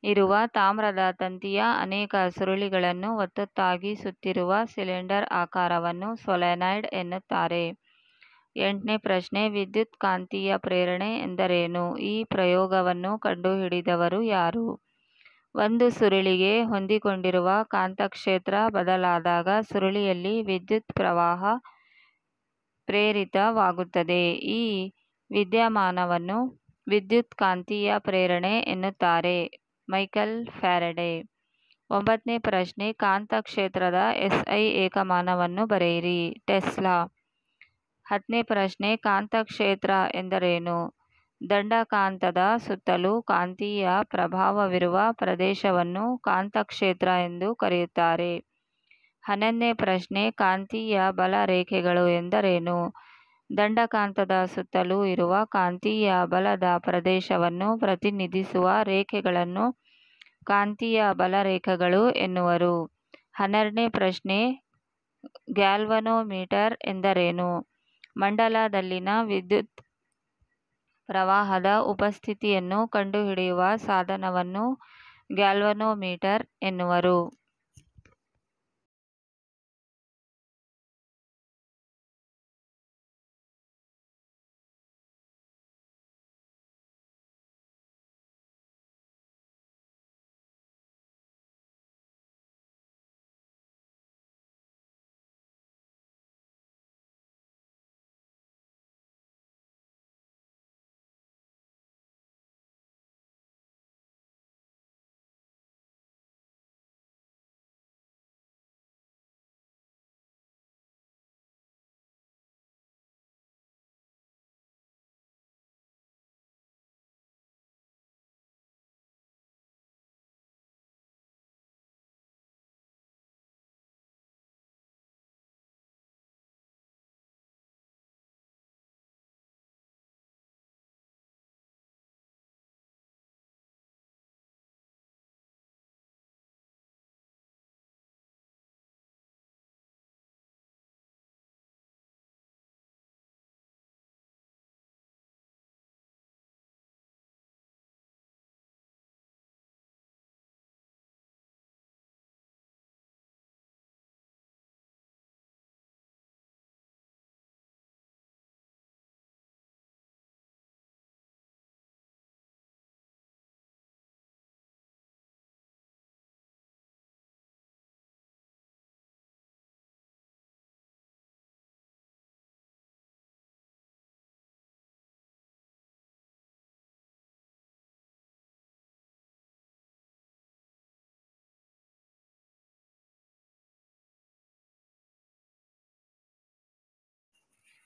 ಇರುವ ತಾಮ್ರದ ತಂತಿಯ ಅನೇಕ ಸುರುಳಿಗಳನ್ನು ಒತ್ತೊತ್ತಾಗಿ ಸುತ್ತಿರುವ ಸಿಲಿಂಡರ್ ಆಕಾರವನ್ನು ಸೊಲೆನಾಯ್ಡ್ ಎನ್ನುತ್ತಾರೆ. ಎಂಟನೇ ಪ್ರಶ್ನೆ, ವಿದ್ಯುತ್ ಕಾಂತೀಯ ಪ್ರೇರಣೆ ಎಂದರೇನು? ಈ ಪ್ರಯೋಗವನ್ನು ಕಂಡುಹಿಡಿದವರು ಯಾರು? ಒಂದು ಸುರುಳಿಗೆ ಹೊಂದಿಕೊಂಡಿರುವ ಕಾಂತಕ್ಷೇತ್ರ ಬದಲಾದಾಗ ಸುರುಳಿಯಲ್ಲಿ ವಿದ್ಯುತ್ ಪ್ರವಾಹ ಪ್ರೇರಿತವಾಗುತ್ತದೆ. ಈ ವಿದ್ಯಮಾನವನ್ನು ವಿದ್ಯುತ್ ಕಾಂತೀಯ ಪ್ರೇರಣೆ ಎನ್ನುತ್ತಾರೆ. Michael Faraday. ಒಂಬತ್ತನೇ ಪ್ರಶ್ನೆ, ಕಾಂತಕ್ಷೇತ್ರದ SI ಏಕಮಾನವನ್ನು ಬರೆಯಿರಿ. ಟೆಸ್ಲಾ. ಹತ್ತನೇ ಪ್ರಶ್ನೆ, ಕಾಂತಕ್ಷೇತ್ರ ಎಂದರೇನು? ದಂಡಕಾಂತದ ಸುತ್ತಲೂ ಕಾಂತೀಯ ಪ್ರಭಾವವಿರುವ ಪ್ರದೇಶವನ್ನು ಕಾಂತಕ್ಷೇತ್ರ ಎಂದು ಕರೆಯುತ್ತಾರೆ. 11ನೇ ಪ್ರಶ್ನೆ, ಕಾಂತೀಯ ಬಲ ರೇಖೆಗಳು ಎಂದರೇನು? ದಂಡಕಾಂತದ ಸುತ್ತಲೂ ಇರುವ ಕಾಂತೀಯ ಬಲದ ಪ್ರದೇಶವನ್ನು ಪ್ರತಿನಿಧಿಸುವ ರೇಖೆಗಳನ್ನು ಕಾಂತೀಯ ಬಲರೇಖೆಗಳು ಎನ್ನುವರು. 12ನೇ ಪ್ರಶ್ನೆ, ಗ್ಯಾಲ್ವನೋಮೀಟರ್ ಎಂದರೇನು? ಮಂಡಲದಲ್ಲಿನ ವಿದ್ಯುತ್ ಪ್ರವಾಹದ ಉಪಸ್ಥಿತಿಯನ್ನು ಕಂಡುಹಿಡಿಯುವ ಸಾಧನವನ್ನು ಗ್ಯಾಲ್ವನೋಮೀಟರ್ ಎನ್ನುವರು.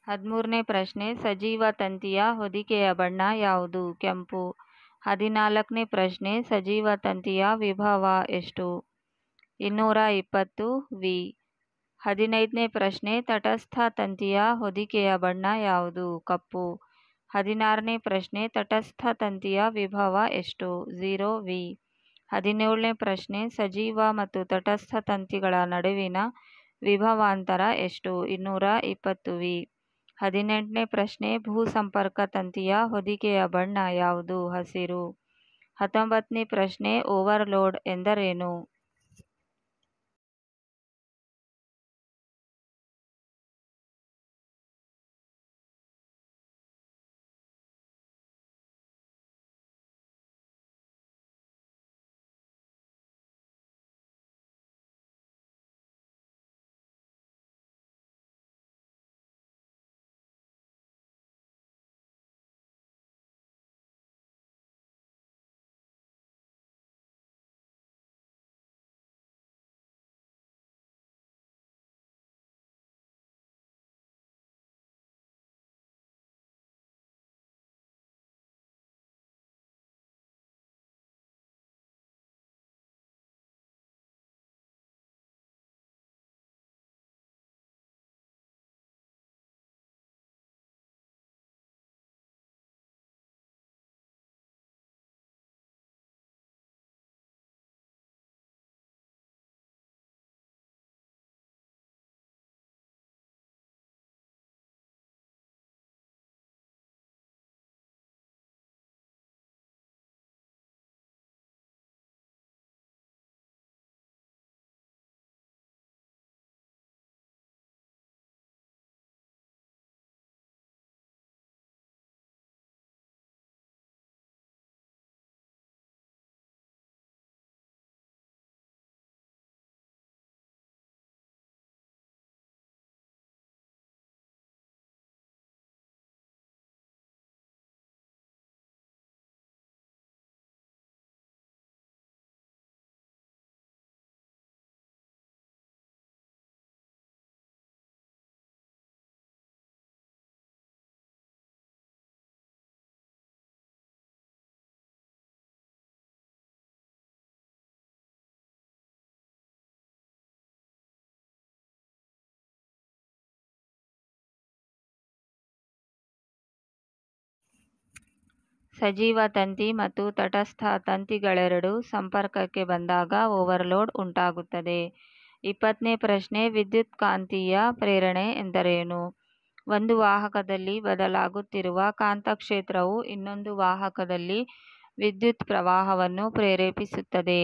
13ನೇ ಪ್ರಶ್ನೆ ಸಜೀವ ತಂತಿಯ ಹೊದಿಕೆಯ ಬಣ್ಣ ಯಾವುದು? ಕೆಂಪು. 14ನೇ ಪ್ರಶ್ನೆ ಸಜೀವ ತಂತಿಯ ವಿಭವ ಎಷ್ಟು? 220 ವಿ. 15ನೇ ಪ್ರಶ್ನೆ ತಟಸ್ಥ ತಂತಿಯ ಹೊದಿಕೆಯ ಬಣ್ಣ ಯಾವುದು? ಕಪ್ಪು. 16ನೇ ಪ್ರಶ್ನೆ ತಟಸ್ಥ ತಂತಿಯ ವಿಭವ ಎಷ್ಟು? 0 ವಿ. 17ನೇ ಪ್ರಶ್ನೆ ಸಜೀವ ಮತ್ತು ತಟಸ್ಥ ತಂತಿಗಳ ನಡುವಿನ ವಿಭವಾಂತರ ಎಷ್ಟು? 220 ವಿ. 18ನೇ ಪ್ರಶ್ನೆ ಭೂಸಂಪರ್ಕ ತಂತಿಯ ಹೊದಿಕೆಯ ಬಣ್ಣ ಯಾವುದು? ಹಸಿರು. 19ನೇ ಪ್ರಶ್ನೆ ಓವರ್ಲೋಡ್ ಎಂದರೇನು? ಸಜೀವ ತಂತಿ ಮತ್ತು ತಟಸ್ಥ ತಂತಿಗಳೆರಡು ಸಂಪರ್ಕಕ್ಕೆ ಬಂದಾಗ ಓವರ್ಲೋಡ್ ಉಂಟಾಗುತ್ತದೆ. 20ನೇ ಪ್ರಶ್ನೆ ವಿದ್ಯುತ್ಕಾಂತೀಯ ಪ್ರೇರಣೆ ಎಂದರೇನು? ಒಂದು ವಾಹಕದಲ್ಲಿ ಬದಲಾಗುತ್ತಿರುವ ಕಾಂತಕ್ಷೇತ್ರವು ಇನ್ನೊಂದು ವಾಹಕದಲ್ಲಿ ವಿದ್ಯುತ್ ಪ್ರವಾಹವನ್ನು ಪ್ರೇರೇಪಿಸುತ್ತದೆ.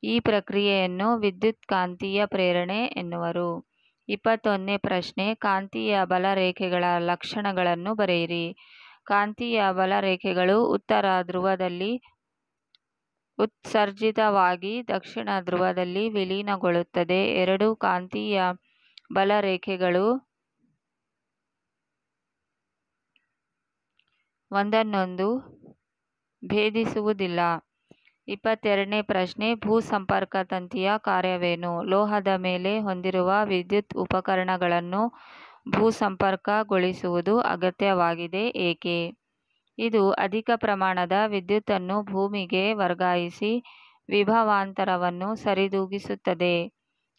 ಈ ಪ್ರಕ್ರಿಯೆಯನ್ನು ವಿದ್ಯುತ್ಕಾಂತೀಯ ಪ್ರೇರಣೆ ಎನ್ನುವರು. 21ನೇ ಪ್ರಶ್ನೆ ಕಾಂತೀಯ ಬಲರೇಖೆಗಳ ಲಕ್ಷಣಗಳನ್ನು ಬರೆಯಿರಿ. ಕಾಂತೀಯ ಬಲರೇಖೆಗಳು ಉತ್ತರ ಧ್ರುವದಲ್ಲಿ ಉತ್ಸರ್ಜಿತವಾಗಿ ದಕ್ಷಿಣ ಧ್ರುವದಲ್ಲಿ ವಿಲೀನಗೊಳ್ಳುತ್ತದೆ. ಎರಡು ಕಾಂತೀಯ ಬಲರೇಖೆಗಳು ಒಂದನ್ನೊಂದು ಭೇದಿಸುವುದಿಲ್ಲ. 22ನೇ ಪ್ರಶ್ನೆ ಭೂಸಂಪರ್ಕ ತಂತಿಯ ಕಾರ್ಯವೇನು? ಲೋಹದ ಮೇಲೆ ಹೊಂದಿರುವ ವಿದ್ಯುತ್ ಉಪಕರಣಗಳನ್ನು ಭೂಸಂಪರ್ಕಗೊಳಿಸುವುದು ಅಗತ್ಯವಾಗಿದೆ. ಏಕೆ? ಇದು ಅಧಿಕ ಪ್ರಮಾಣದ ವಿದ್ಯುತ್ತನ್ನು ಭೂಮಿಗೆ ವರ್ಗಾಯಿಸಿ ವಿಭವಾಂತರವನ್ನು ಸರಿದೂಗಿಸುತ್ತದೆ.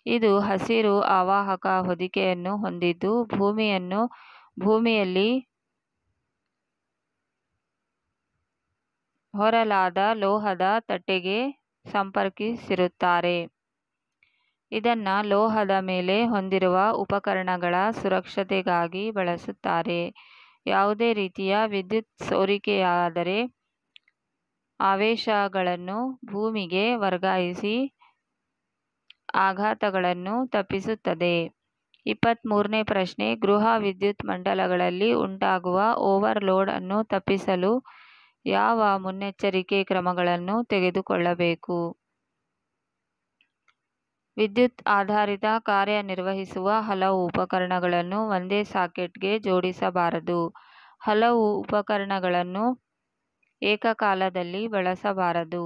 ಇದು ಹಸಿರು ಅವಾಹಕ ಹೊದಿಕೆಯನ್ನು ಹೊಂದಿದ್ದು ಭೂಮಿಯಲ್ಲಿ ಹೊರಲಾದ ಲೋಹದ ತಟ್ಟೆಗೆ ಸಂಪರ್ಕಿಸಿರುತ್ತಾರೆ. ಇದನ್ನ ಲೋಹದ ಮೇಲೆ ಹೊಂದಿರುವ ಉಪಕರಣಗಳ ಸುರಕ್ಷತೆಗಾಗಿ ಬಳಸುತ್ತಾರೆ. ಯಾವುದೇ ರೀತಿಯ ವಿದ್ಯುತ್ ಸೋರಿಕೆಯಾದರೆ ಆವೇಶಗಳನ್ನು ಭೂಮಿಗೆ ವರ್ಗಾಯಿಸಿ ಆಘಾತಗಳನ್ನು ತಪ್ಪಿಸುತ್ತದೆ. 23ನೇ ಪ್ರಶ್ನೆ ಗೃಹ ವಿದ್ಯುತ್ ಮಂಡಲಗಳಲ್ಲಿ ಉಂಟಾಗುವ ಓವರ್ಲೋಡ್ ಅನ್ನು ತಪ್ಪಿಸಲು ಯಾವ ಮುನ್ನೆಚ್ಚರಿಕೆ ಕ್ರಮಗಳನ್ನು ತೆಗೆದುಕೊಳ್ಳಬೇಕು? ವಿದ್ಯುತ್ ಆಧಾರಿತ ಕಾರ್ಯನಿರ್ವಹಿಸುವ ಹಲವು ಉಪಕರಣಗಳನ್ನು ಒಂದೇ ಸಾಕೆಟ್ಗೆ ಜೋಡಿಸಬಾರದು. ಹಲವು ಉಪಕರಣಗಳನ್ನು ಏಕಕಾಲದಲ್ಲಿ ಬಳಸಬಾರದು.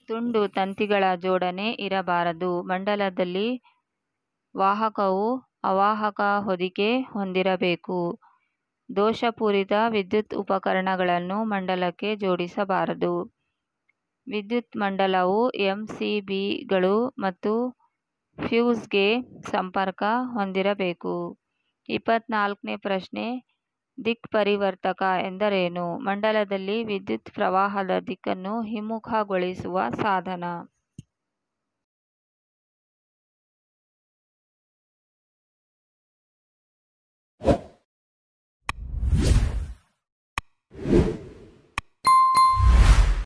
ತುಂಡು ತಂತಿಗಳ ಜೋಡಣೆ ಇರಬಾರದು. ಮಂಡಲದಲ್ಲಿ ವಾಹಕವು ಅವಾಹಕ ಹೊದಿಕೆ ಹೊಂದಿರಬೇಕು. ದೋಷಪೂರಿತ ವಿದ್ಯುತ್ ಉಪಕರಣಗಳನ್ನು ಮಂಡಲಕ್ಕೆ ಜೋಡಿಸಬಾರದು. ವಿದ್ಯುತ್ ಮಂಡಲವು ಎಂಸಿಬಿಗಳು ಮತ್ತು ಫ್ಯೂಸ್ಗೆ ಸಂಪರ್ಕ ಹೊಂದಿರಬೇಕು. 24ನೇ ಪ್ರಶ್ನೆ, ದಿಕ್ಪರಿವರ್ತಕ ಎಂದರೇನು? ಮಂಡಲದಲ್ಲಿ ವಿದ್ಯುತ್ ಪ್ರವಾಹದ ದಿಕ್ಕನ್ನು ಹಿಮ್ಮುಖಗೊಳಿಸುವ ಸಾಧನ.